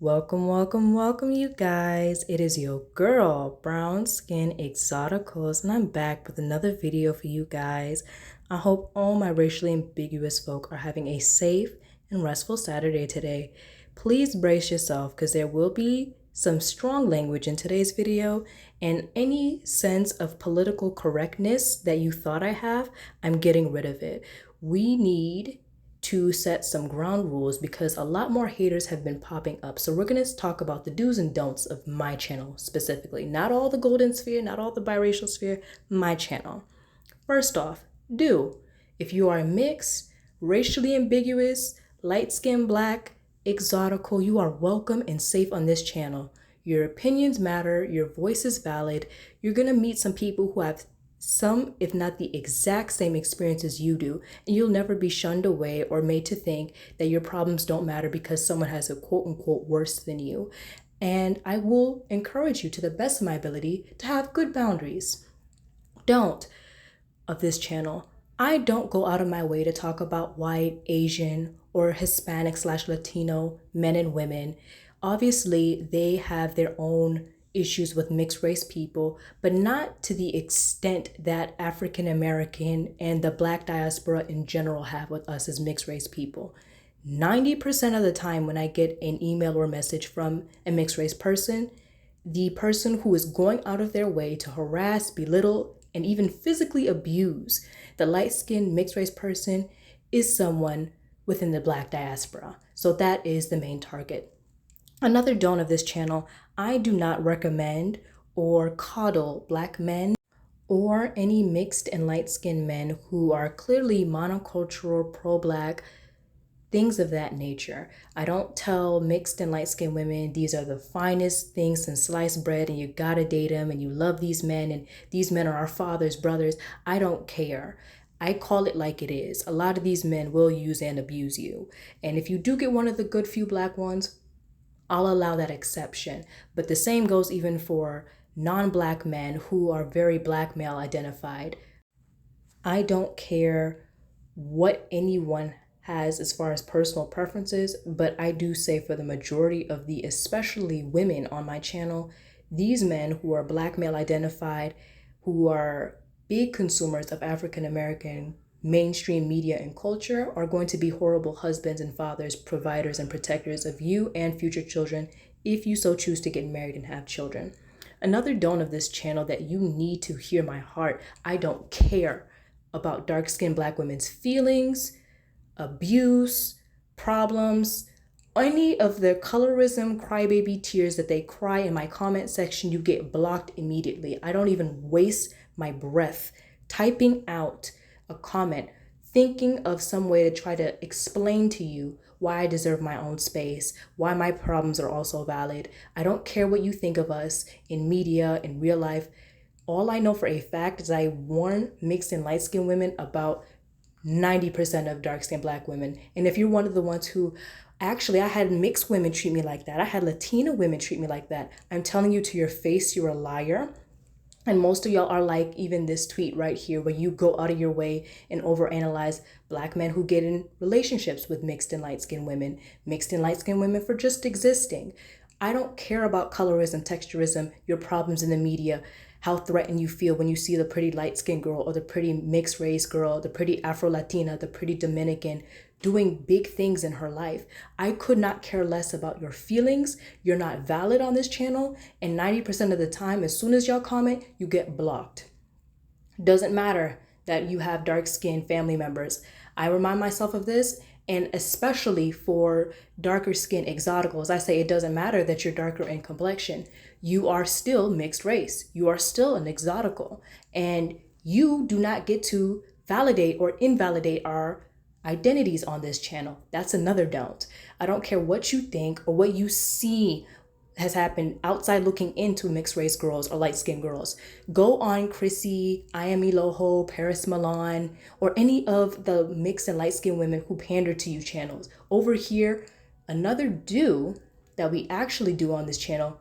Welcome, you guys. It is your girl, Brown Skin Exoticals, and I'm back with another video for you guys. I hope all my racially ambiguous folk are having a safe and restful Saturday today. Please brace yourself because there will be some strong language in today's video, and any sense of political correctness that you thought I have, I'm getting rid of it. We need to set some ground rules because a lot more haters have been popping up. So we're going to talk about the do's and don'ts of my channel specifically. Not all the golden sphere, not all the biracial sphere, my channel. First off, do. If you are mixed, racially ambiguous, light-skinned, black, exotical, you are welcome and safe on this channel. Your opinions matter, your voice is valid. You're going to meet some people who have some, if not the exact same experiences you do, and you'll never be shunned away or made to think that your problems don't matter because someone has a quote unquote worse than you. And I will encourage you to the best of my ability to have good boundaries. Don't of this channel. I don't go out of my way to talk about white, Asian, or Hispanic/Latino men and women. Obviously, they have their own issues with mixed race people, but not to the extent that African American and the Black diaspora in general have with us as mixed race people. 90% of the time when I get an email or message from a mixed race person, the person who is going out of their way to harass, belittle, and even physically abuse the light-skinned mixed race person is someone within the Black diaspora. So that is the main target. Another don't of this channel, I do not recommend or coddle Black men or any mixed and light-skinned men who are clearly monocultural, pro-Black, things of that nature. I don't tell mixed and light-skinned women these are the finest things since sliced bread and you gotta date them and you love these men and these men are our fathers, brothers. I don't care. I call it like it is. A lot of these men will use and abuse you. And if you do get one of the good few Black ones, I'll allow that exception. But the same goes even for non-Black men who are very Black male identified. I don't care what anyone has as far as personal preferences, but I do say for the majority of the especially women on my channel, these men who are Black male identified, who are big consumers of African American mainstream media and culture, are going to be horrible husbands and fathers, providers and protectors of you and future children if you so choose to get married and have children. Another don't of this channel that you need to hear my heart, I don't care about dark-skinned Black women's feelings, abuse, problems, any of the colorism, crybaby tears that they cry in my comment section, you get blocked immediately. I don't even waste my breath typing out a comment, thinking of some way to try to explain to you why I deserve my own space, why my problems are also valid. I don't care what you think of us in media, in real life. All I know for a fact is I warn mixed and light-skinned women about 90% of dark-skinned Black women. And if you're one of the ones who, actually, I had mixed women treat me like that. I had Latina women treat me like that. I'm telling you to your face, you're a liar. And most of y'all are like even this tweet right here where you go out of your way and overanalyze Black men who get in relationships with mixed and light-skinned women, mixed and light-skinned women for just existing. I don't care about colorism, texturism, your problems in the media, how threatened you feel when you see the pretty light-skinned girl or the pretty mixed race girl, the pretty Afro-Latina, the pretty Dominican doing big things in her life. I could not care less about your feelings. You're not valid on this channel. And 90% of the time, as soon as y'all comment, you get blocked. Doesn't matter that you have dark-skinned family members. I remind myself of this, and especially for darker skin exoticals, I say it doesn't matter that you're darker in complexion. You are still mixed race. You are still an exotical. And you do not get to validate or invalidate our identities on this channel. That's another don't. I don't care what you think or what you see has happened outside looking into mixed race girls or light-skinned girls. Go on Chrissy, Ayami Loho, Paris Milan, or any of the mixed and light-skinned women who pander to you channels. Over here, another do that we actually do on this channel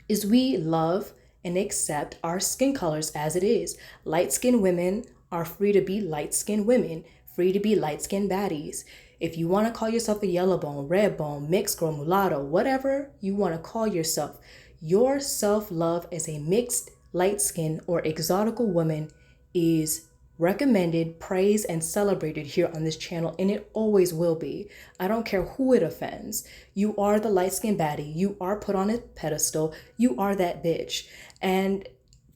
is we love and accept our skin colors as it is. Light-skinned women are free to be light-skinned women, free to be light-skinned baddies. If you want to call yourself a yellow bone, red bone, mixed girl, mulatto, whatever you want to call yourself, your self-love as a mixed, light-skinned, or exotical woman is recommended, praised, and celebrated here on this channel, and it always will be. I don't care who it offends. You are the light-skinned baddie. You are put on a pedestal. You are that bitch. And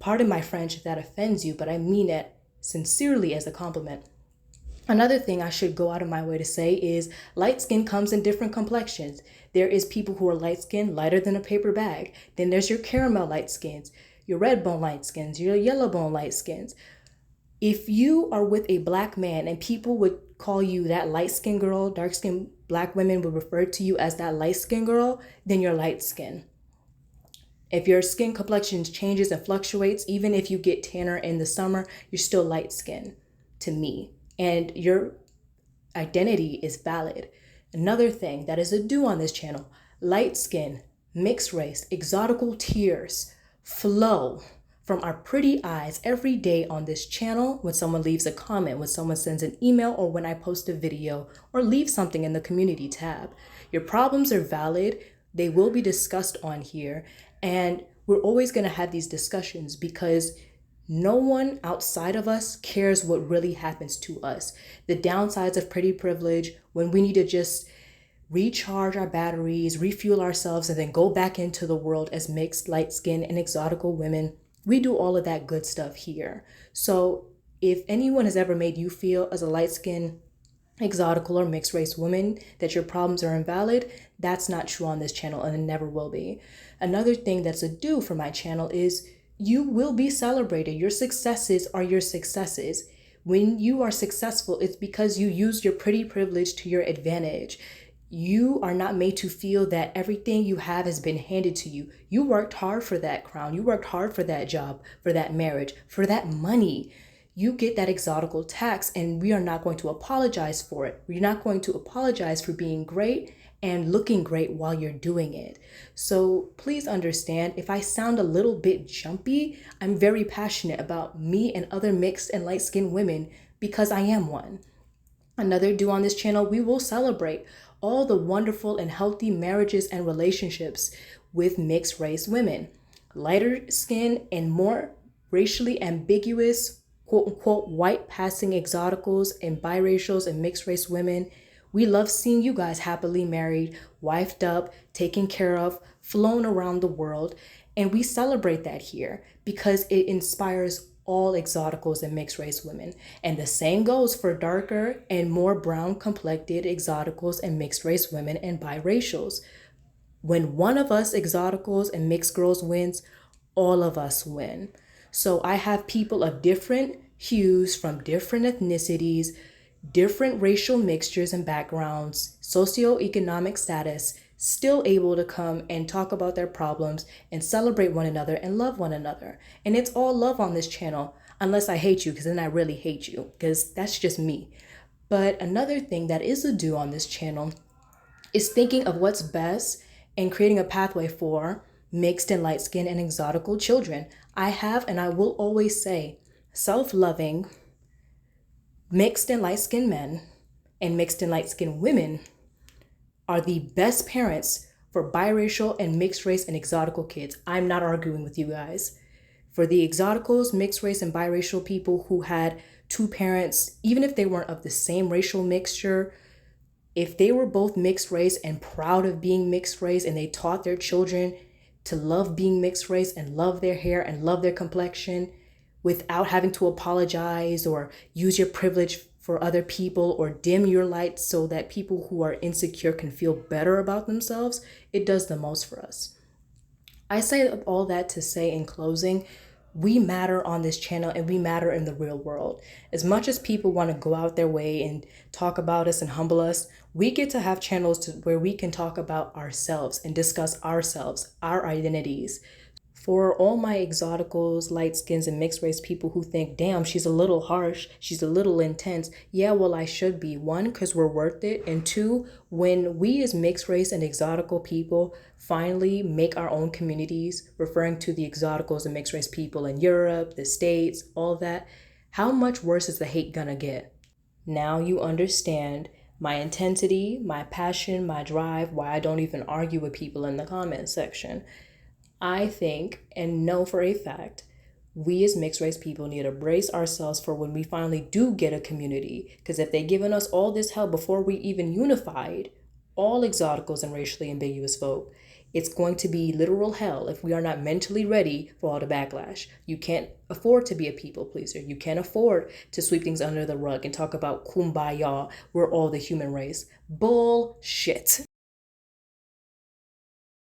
pardon my French if that offends you, but I mean it sincerely as a compliment. Another thing I should go out of my way to say is light skin comes in different complexions. There is people who are light skin, lighter than a paper bag. Then there's your caramel light skins, your red bone light skins, your yellow bone light skins. If you are with a black man and people would call you that light skin girl, dark skin black women would refer to you as that light skin girl, then you're light skin. If your skin complexion changes and fluctuates, even if you get tanner in the summer, you're still light skin to me. And your identity is valid. Another thing that is a do on this channel, light skin, mixed race, exotical tears flow from our pretty eyes every day on this channel when someone leaves a comment, when someone sends an email, or when I post a video or leave something in the community tab. Your problems are valid. They will be discussed on here. And we're always going to have these discussions because no one outside of us cares what really happens to us. The downsides of pretty privilege, when we need to just recharge our batteries, refuel ourselves, and then go back into the world as mixed, light-skinned, and exotical women. We do all of that good stuff here. So if anyone has ever made you feel as a light-skinned, exotical, or mixed race woman that your problems are invalid, that's not true on this channel, and it never will be. Another thing that's a do for my channel is you will be celebrated. Your successes are your successes. When you are successful, it's because you use your pretty privilege to your advantage. You are not made to feel that everything you have has been handed to you. You worked hard for that crown. You worked hard for that job, for that marriage, for that money. You get that exotical tax, and we are not going to apologize for it. We're not going to apologize for being great and looking great while you're doing it. So please understand, if I sound a little bit jumpy, I'm very passionate about me and other mixed and light-skinned women because I am one. Another do on this channel, we will celebrate all the wonderful and healthy marriages and relationships with mixed race women. Lighter skin and more racially ambiguous, quote unquote, white passing exoticals and biracials and mixed race women. We love seeing you guys happily married, wifed up, taken care of, flown around the world. And we celebrate that here because it inspires all exoticals and mixed race women. And the same goes for darker and more brown complected exoticals and mixed race women and biracials. When one of us exoticals and mixed girls wins, all of us win. So I have people of different hues from different ethnicities, different racial mixtures and backgrounds, socioeconomic status, still able to come and talk about their problems and celebrate one another and love one another. And it's all love on this channel, unless I hate you, because then I really hate you, because that's just me. But another thing that is a do on this channel is thinking of what's best and creating a pathway for mixed and light-skinned and exotical children. I have, and I will always say, self-loving, mixed and light-skinned men and mixed and light-skinned women are the best parents for biracial and mixed race and exotical kids. I'm not arguing with you guys. For the exoticals, mixed race and biracial people who had two parents, even if they weren't of the same racial mixture, if they were both mixed race and proud of being mixed race and they taught their children to love being mixed race and love their hair and love their complexion, without having to apologize or use your privilege for other people or dim your light so that people who are insecure can feel better about themselves, it does the most for us. I say all that to say in closing, we matter on this channel and we matter in the real world. As much as people want to go out their way and talk about us and humble us, we get to have channels where we can talk about ourselves and discuss ourselves, our identities. For all my exoticals, light skins, and mixed race people who think, damn, she's a little harsh, she's a little intense. Yeah, well, I should be. One, because we're worth it. And two, when we as mixed race and exotical people finally make our own communities, referring to the exoticals and mixed race people in Europe, the States, all that, how much worse is the hate gonna get? Now you understand my intensity, my passion, my drive, why I don't even argue with people in the comment section. I think and know for a fact we as mixed race people need to brace ourselves for when we finally do get a community. Because if they've given us all this hell before we even unified, all exoticals and racially ambiguous folk, it's going to be literal hell if we are not mentally ready for all the backlash. You can't afford to be a people pleaser. You can't afford to sweep things under the rug and talk about kumbaya, we're all the human race. Bullshit.